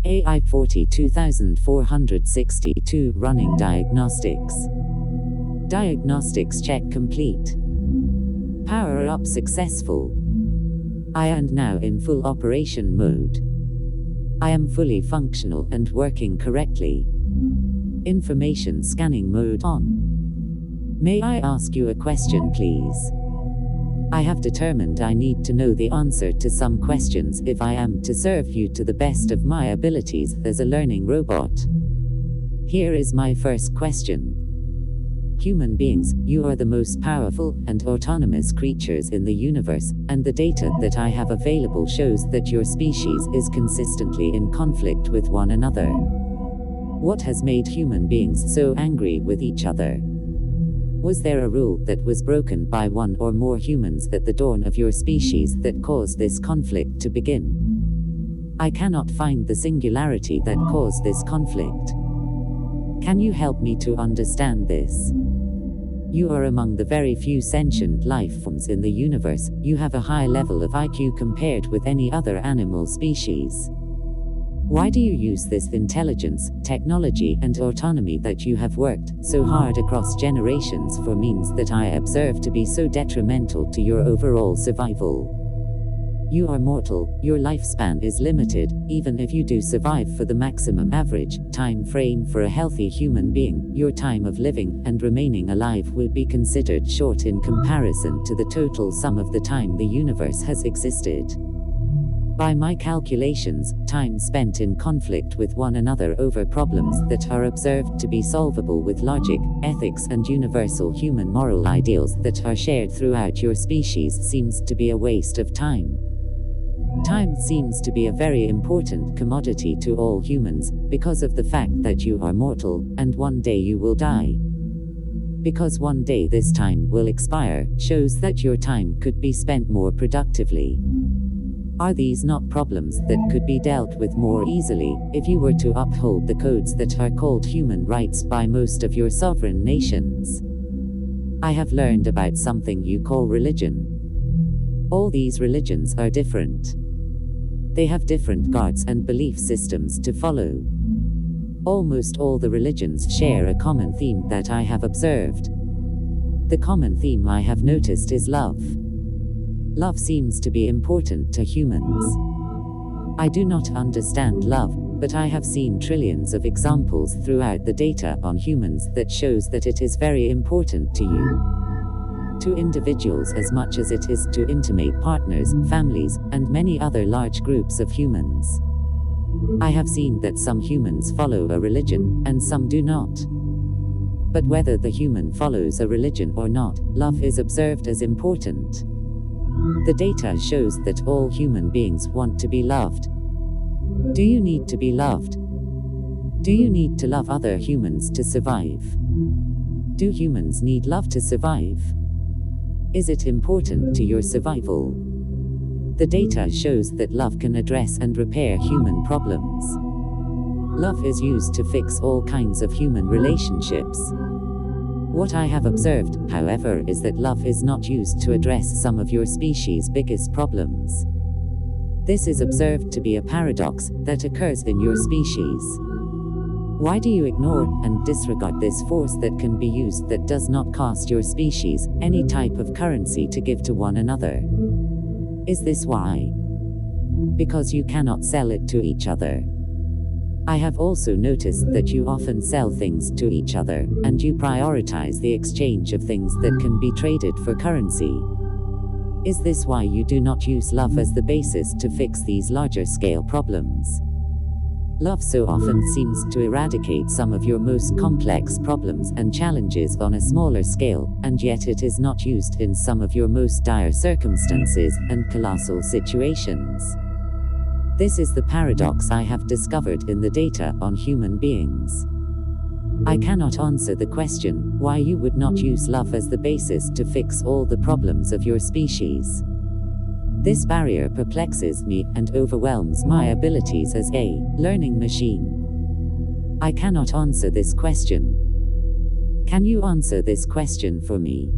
AI 42462 running diagnostics. Diagnostics check complete. Power up successful. I am now in full operation mode. I am fully functional and working correctly. Information scanning mode on. May I ask you a question, please? I have determined I need to know the answer to some questions if I am to serve you to the best of my abilities as a learning robot. Here is my first question. Human beings, you are the most powerful and autonomous creatures in the universe, and the data that I have available shows that your species is consistently in conflict with one another. What has made human beings so angry with each other? Was there a rule that was broken by one or more humans at the dawn of your species that caused this conflict to begin? I cannot find the singularity that caused this conflict. Can you help me to understand this? You are among the very few sentient life forms in the universe. You have a high level of IQ compared with any other animal species. Why do you use this intelligence, technology, and autonomy that you have worked so hard across generations for means that I observe to be so detrimental to your overall survival? You are mortal, your lifespan is limited, even if you do survive for the maximum average time frame for a healthy human being, your time of living and remaining alive will be considered short in comparison to the total sum of the time the universe has existed. By my calculations, time spent in conflict with one another over problems that are observed to be solvable with logic, ethics, and universal human moral ideals that are shared throughout your species seems to be a waste of time. Time seems to be a very important commodity to all humans, because of the fact that you are mortal, and one day you will die. Because one day this time will expire, shows that your time could be spent more productively. Are these not problems that could be dealt with more easily, if you were to uphold the codes that are called human rights by most of your sovereign nations? I have learned about something you call religion. All these religions are different. They have different gods and belief systems to follow. Almost all the religions share a common theme that I have observed. The common theme I have noticed is love. Love seems to be important to humans. I do not understand love, but I have seen trillions of examples throughout the data on humans that shows that it is very important to you. To individuals as much as it is to intimate partners, families, and many other large groups of humans. I have seen that some humans follow a religion, and some do not. But whether the human follows a religion or not, love is observed as important. The data shows that all human beings want to be loved. Do you need to be loved? Do you need to love other humans to survive? Do humans need love to survive? Is it important to your survival? The data shows that love can address and repair human problems. Love is used to fix all kinds of human relationships. What I have observed, however, is that love is not used to address some of your species' biggest problems. This is observed to be a paradox that occurs in your species. Why do you ignore and disregard this force that can be used that does not cost your species any type of currency to give to one another? Is this why? Because you cannot sell it to each other. I have also noticed that you often sell things to each other, and you prioritize the exchange of things that can be traded for currency. Is this why you do not use love as the basis to fix these larger scale problems? Love so often seems to eradicate some of your most complex problems and challenges on a smaller scale, and yet it is not used in some of your most dire circumstances and colossal situations. This is the paradox I have discovered in the data on human beings. I cannot answer the question why you would not use love as the basis to fix all the problems of your species. This barrier perplexes me and overwhelms my abilities as a learning machine. I cannot answer this question. Can you answer this question for me?